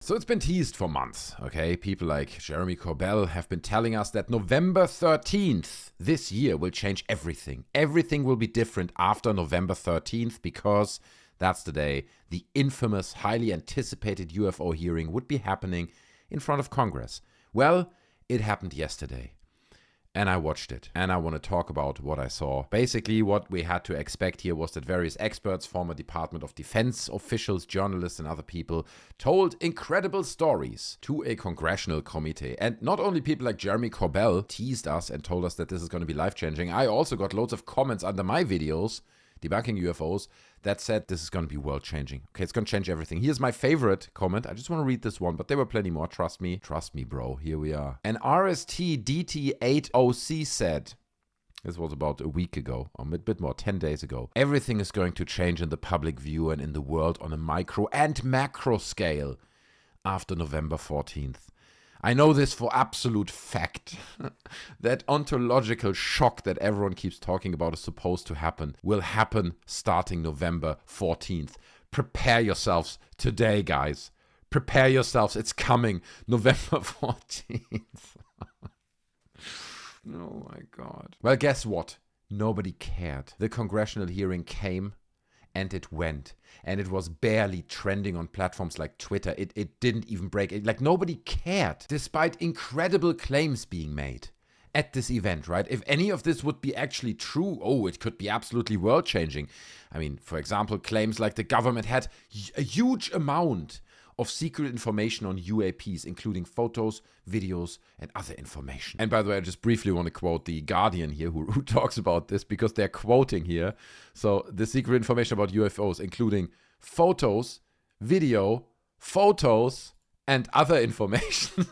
So it's been teased for months, okay? People like Jeremy Corbell have been telling us that November 13th this year will change everything. Everything will be different after November 13th because that's the day the infamous, highly anticipated UFO hearing would be happening in front of Congress. Well, it happened yesterday. And I watched it, and I want to talk about what I saw. Basically, what we had to expect here was that various experts, former Department of Defense officials, journalists, and other people told incredible stories to a congressional committee. And not only people like Jeremy Corbell teased us and told us that this is going to be life-changing, I also got loads of comments under my videos, Debunking UFOs, that said this is going to be world-changing. Okay, it's going to change everything. Here's my favorite comment. I just want to read this one, but there were plenty more. Trust me. Trust me, bro. Here we are. An RST-DT80C said, this was about a week ago, or a bit more, 10 days ago. Everything is going to change in the public view and in the world on a micro and macro scale after November 14th. I know this for absolute fact. That ontological shock that everyone keeps talking about is supposed to happen will happen starting November 14th. Prepare yourselves today, guys. Prepare yourselves. It's coming November 14th. Oh my God. Well, guess what? Nobody cared. The congressional hearing came. And it went. And it was barely trending on platforms like Twitter. It didn't even break. Like nobody cared, despite incredible claims being made at this event, right? If any of this would be actually true, oh, it could be absolutely world-changing. I mean, for example, claims like the government had a huge amount of secret information on UAPs, including photos, videos, and other information. And by the way, I just briefly want to quote the Guardian here, who talks about this, because they're quoting here. So the secret information about UFOs, including photos, video, photos, and other information.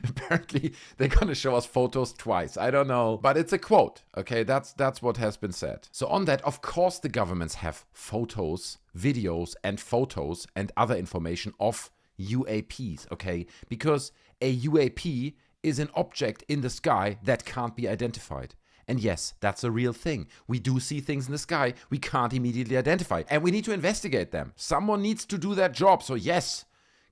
Apparently, they're going to show us photos twice. I don't know. But it's a quote, okay? That's what has been said. So on that, of course, the governments have photos, videos, and photos and other information of UAPs, okay? Because a UAP is an object in the sky that can't be identified. And yes, that's a real thing. We do see things in the sky we can't immediately identify. And we need to investigate them. Someone needs to do that job. So yes,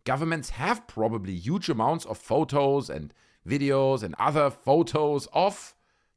governments have probably huge amounts of photos and videos and other photos of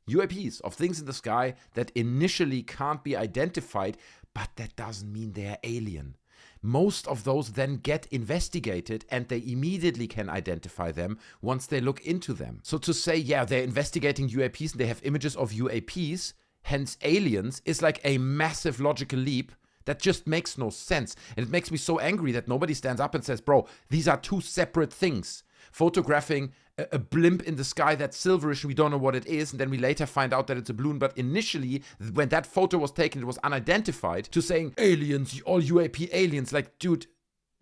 UAPs, of things in the sky that initially can't be identified, but that doesn't mean they're alien. Most of those then get investigated and they immediately can identify them once they look into them. So to say, yeah, they're investigating UAPs and they have images of UAPs, hence aliens, is like a massive logical leap that just makes no sense. And it makes me so angry that nobody stands up and says, bro, these are two separate things. Photographing a blimp in the sky that's silverish, we don't know what it is, and then we later find out that it's a balloon. But initially, when that photo was taken, it was unidentified. To saying, aliens, all UAP aliens, like, dude,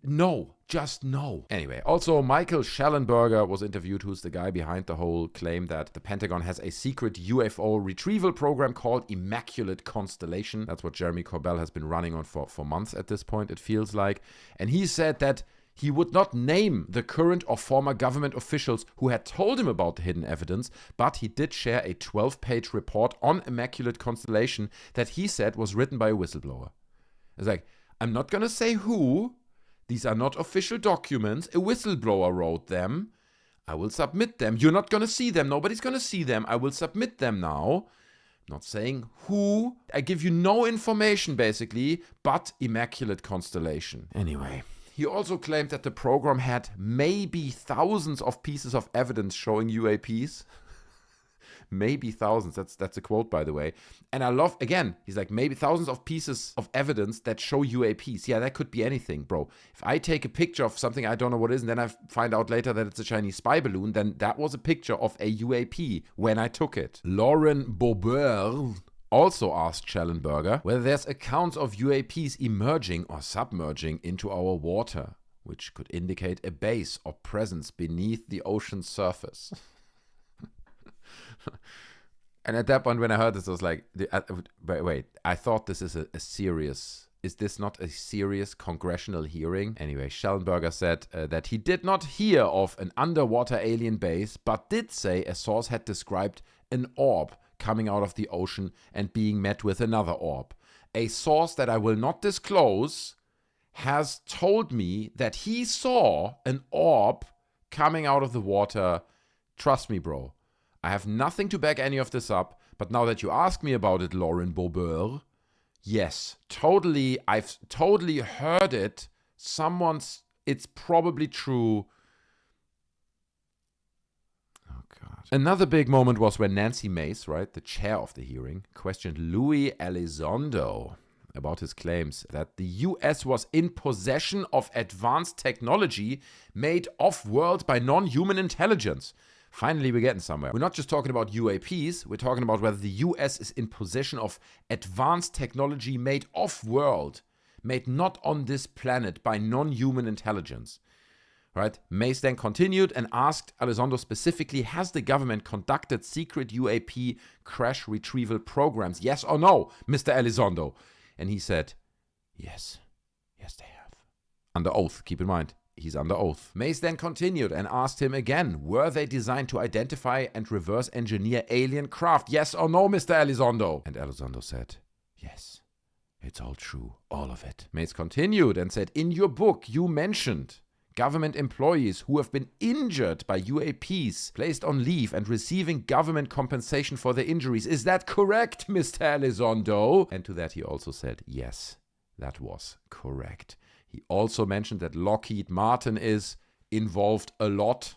no, just no. Anyway, also Michael Shellenberger was interviewed, who's the guy behind the whole claim that the Pentagon has a secret UFO retrieval program called Immaculate Constellation. That's what Jeremy Corbell has been running on for months at this point, it feels like. And he said that he would not name the current or former government officials who had told him about the hidden evidence, but he did share a 12-page report on Immaculate Constellation that he said was written by a whistleblower. It's like, I'm not going to say who. These are not official documents. A whistleblower wrote them. I will submit them. You're not going to see them. Nobody's going to see them. I will submit them now. Not saying who. I give you no information, basically, but Immaculate Constellation. Anyway. He also claimed that the program had maybe thousands of pieces of evidence showing UAPs. Maybe thousands. That's a quote, by the way. And I love, again, he's like, maybe thousands of pieces of evidence that show UAPs. Yeah, that could be anything, bro. If I take a picture of something I don't know what it is, and then I find out later that it's a Chinese spy balloon, then that was a picture of a UAP when I took it. Lauren Bober also asked Shellenberger whether there's accounts of UAPs emerging or submerging into our water, which could indicate a base or presence beneath the ocean's surface. And at that point, when I heard this, I was like, wait, I thought this is a serious... Is this not a serious congressional hearing? Anyway, Shellenberger said that he did not hear of an underwater alien base, but did say a source had described an orb coming out of the ocean and being met with another orb. A source that I will not disclose has told me that he saw an orb coming out of the water. Trust me, bro. I have nothing to back any of this up, but now that you ask me about it, Lauren Boebert, yes, totally, I've totally heard it. It's probably true. Oh, God. Another big moment was when Nancy Mace, right, the chair of the hearing, questioned Luis Elizondo about his claims that the US was in possession of advanced technology made off-world by non-human intelligence. Finally, we're getting somewhere. We're not just talking about UAPs, we're talking about whether the US is in possession of advanced technology made off-world, made not on this planet by non-human intelligence. Right? Mace then continued and asked Elizondo specifically, has the government conducted secret UAP crash retrieval programs? Yes or no, Mr. Elizondo? And he said, yes. Yes, they have. Under oath, keep in mind. He's under oath. Mace then continued and asked him again, were they designed to identify and reverse engineer alien craft? Yes or no, Mr. Elizondo? And Elizondo said, yes, it's all true, all of it. Mace continued and said, in your book, you mentioned government employees who have been injured by UAPs, placed on leave and receiving government compensation for their injuries. Is that correct, Mr. Elizondo? And to that he also said, yes, that was correct. He also mentioned that Lockheed Martin is involved a lot,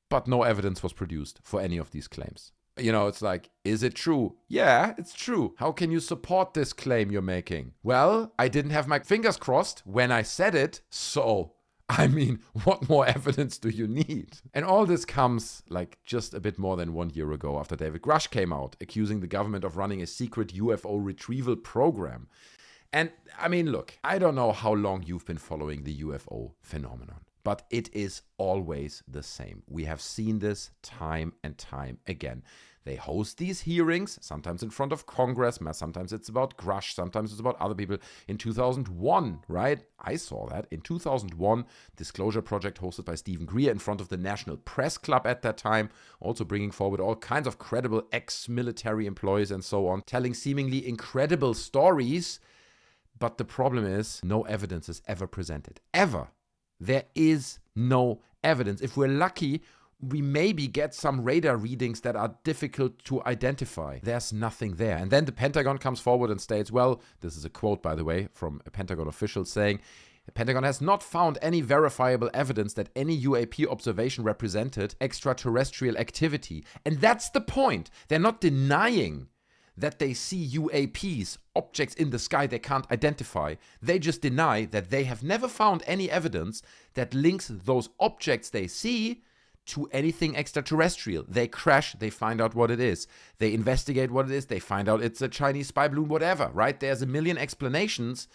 but no evidence was produced for any of these claims. You know, it's like, is it true? Yeah, it's true. How can you support this claim you're making? Well, I didn't have my fingers crossed when I said it, so, I mean, what more evidence do you need? And all this comes like just a bit more than 1 year ago after David Grush came out, accusing the government of running a secret UFO retrieval program. And I mean, look, I don't know how long you've been following the UFO phenomenon, but it is always the same. We have seen this time and time again. They host these hearings, sometimes in front of Congress, sometimes it's about Grush, sometimes it's about other people. In 2001, right? I saw that. In 2001, Disclosure Project hosted by Stephen Greer in front of the National Press Club at that time, also bringing forward all kinds of credible ex-military employees and so on, telling seemingly incredible stories. But the problem is, no evidence is ever presented. Ever. There is no evidence. If we're lucky, we maybe get some radar readings that are difficult to identify. There's nothing there. And then the Pentagon comes forward and states, well, this is a quote, by the way, from a Pentagon official saying, the Pentagon has not found any verifiable evidence that any UAP observation represented extraterrestrial activity. And that's the point. They're not denying that they see UAPs, objects in the sky they can't identify. They just deny that they have never found any evidence that links those objects they see to anything extraterrestrial. They crash, they find out what it is. They investigate what it is, they find out it's a Chinese spy balloon, whatever, right? There's a million explanations,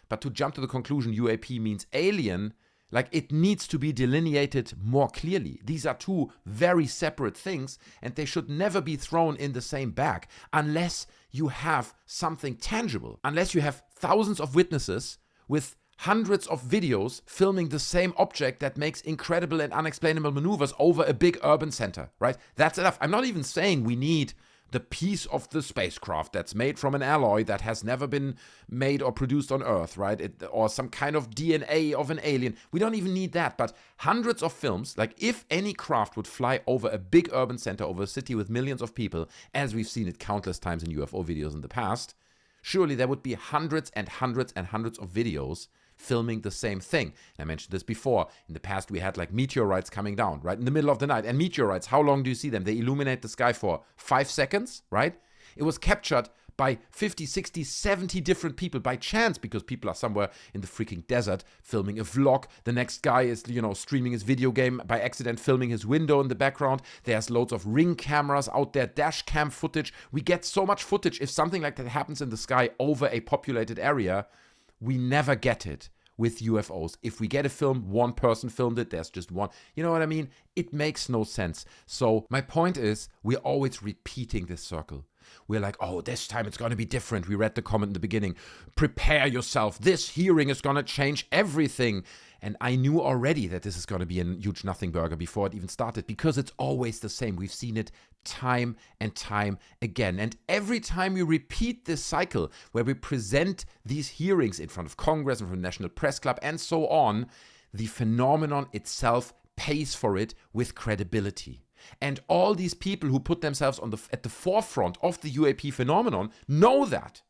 but to jump to the conclusion UAP means alien, like, it needs to be delineated more clearly. These are two very separate things, and they should never be thrown in the same bag unless you have something tangible, unless you have thousands of witnesses with hundreds of videos filming the same object that makes incredible and unexplainable maneuvers over a big urban center, right? That's enough. I'm not even saying we need the piece of the spacecraft that's made from an alloy that has never been made or produced on Earth, right? Or some kind of DNA of an alien. We don't even need that, but hundreds of films, like if any craft would fly over a big urban center, over a city with millions of people, as we've seen it countless times in UFO videos in the past, surely there would be hundreds and hundreds and hundreds of videos filming the same thing. And I mentioned this before. In the past, we had like meteorites coming down, right, in the middle of the night. And meteorites, how long do you see them? They illuminate the sky for 5 seconds, right? It was captured by 50, 60, 70 different people by chance, because people are somewhere in the freaking desert filming a vlog. The next guy is, streaming his video game by accident, filming his window in the background. There's loads of ring cameras out there, dash cam footage. We get so much footage. If something like that happens in the sky over a populated area, we never get it with UFOs. If we get a film, one person filmed it, there's just one. You know what I mean? It makes no sense. So my point is, we're always repeating this circle. We're like, oh, this time it's going to be different. We read the comment in the beginning. Prepare yourself. This hearing is going to change everything. And I knew already that this is going to be a huge nothing burger before it even started, because it's always the same. We've seen it time and time again. And every time we repeat this cycle where we present these hearings in front of Congress and from the National Press Club and so on, the phenomenon itself pays for it with credibility. And all these people who put themselves at the forefront of the UAP phenomenon know that.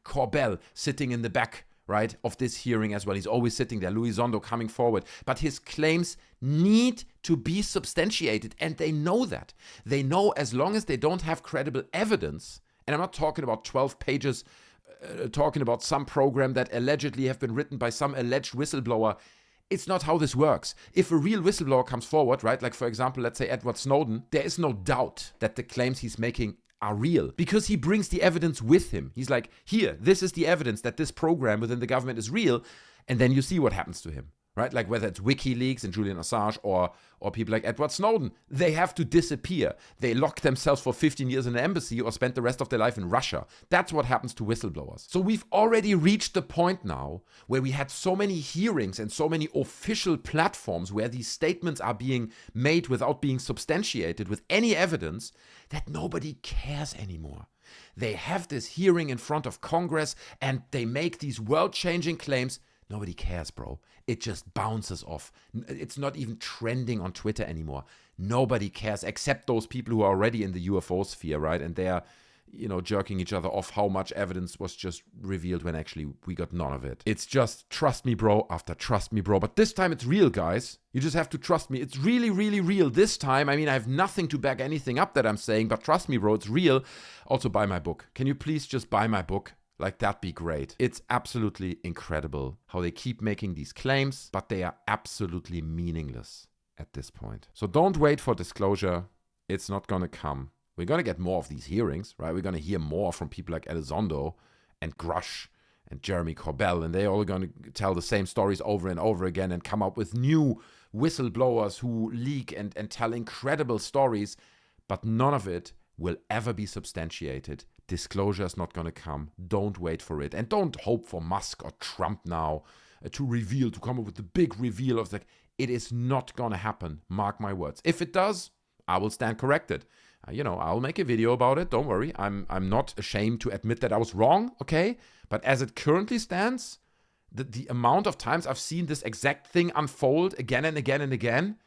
Corbell sitting in the back, right, of this hearing as well. He's always sitting there. Elizondo coming forward. But his claims need to be substantiated, and they know that. They know as long as they don't have credible evidence, and I'm not talking about 12 pages, talking about some program that allegedly have been written by some alleged whistleblower. It's not how this works. If a real whistleblower comes forward, right, like for example, let's say Edward Snowden, there is no doubt that the claims he's making are real, because he brings the evidence with him. He's like, here, this is the evidence that this program within the government is real, and then you see what happens to him, right? Like whether it's WikiLeaks and Julian Assange or people like Edward Snowden, they have to disappear. They lock themselves for 15 years in an embassy or spend the rest of their life in Russia. That's what happens to whistleblowers. So we've already reached the point now where we had so many hearings and so many official platforms where these statements are being made without being substantiated with any evidence that nobody cares anymore. They have this hearing in front of Congress and they make these world-changing claims. Nobody cares, bro. It just bounces off. It's not even trending on Twitter anymore. Nobody cares except those people who are already in the UFO sphere, right? And they're, jerking each other off how much evidence was just revealed when actually we got none of it. It's just trust me, bro, after trust me, bro. But this time it's real, guys. You just have to trust me. It's really, really real this time. I mean, I have nothing to back anything up that I'm saying, but trust me, bro, it's real. Also, buy my book. Can you please just buy my book? Like, that'd be great. It's absolutely incredible how they keep making these claims, but they are absolutely meaningless at this point. So don't wait for disclosure. It's not going to come. We're going to get more of these hearings, right? We're going to hear more from people like Elizondo and Grush and Jeremy Corbell, and they're all going to tell the same stories over and over again and come up with new whistleblowers who leak and tell incredible stories, but none of it will ever be substantiated. Disclosure is not going to come. Don't wait for it. And don't hope for Musk or Trump now to come up with the big reveal of that. It is not going to happen. Mark my words. If it does, I will stand corrected. I'll make a video about it. Don't worry. I'm not ashamed to admit that I was wrong, okay? But as it currently stands, the amount of times I've seen this exact thing unfold again and again and again,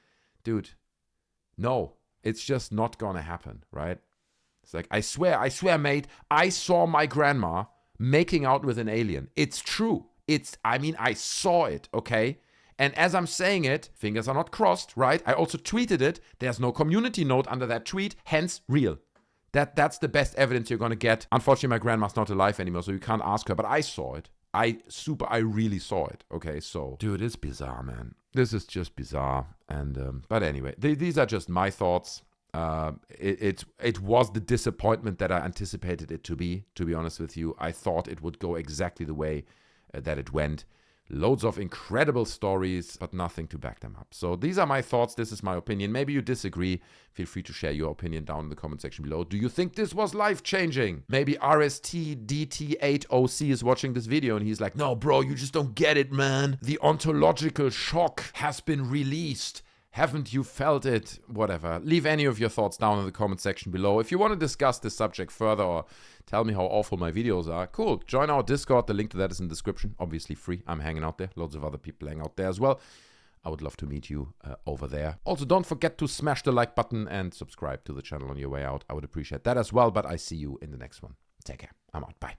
dude, no, it's just not going to happen, right? It's like, I swear, mate, I saw my grandma making out with an alien. It's true. I saw it, okay? And as I'm saying it, fingers are not crossed, right? I also tweeted it. There's no community note under that tweet, hence real. That's the best evidence you're going to get. Unfortunately, my grandma's not alive anymore, so you can't ask her, but I saw it. I really saw it, okay? So, dude, it's bizarre, man. This is just bizarre. And, but anyway, these are just my thoughts. It was the disappointment that I anticipated it to be honest with you. I thought it would go exactly the way that it went. Loads of incredible stories, but nothing to back them up. So these are my thoughts. This is my opinion. Maybe you disagree. Feel free to share your opinion down in the comment section below. Do you think this was life-changing? Maybe RSTDT8OC is watching this video and he's like, no, bro, you just don't get it, man. The ontological shock has been released. Haven't you felt it? Whatever. Leave any of your thoughts down in the comment section below. If you want to discuss this subject further or tell me how awful my videos are, cool. Join our Discord. The link to that is in the description. Obviously free. I'm hanging out there. Loads of other people hang out there as well. I would love to meet you over there. Also, don't forget to smash the like button and subscribe to the channel on your way out. I would appreciate that as well, but I see you in the next one. Take care. I'm out. Bye.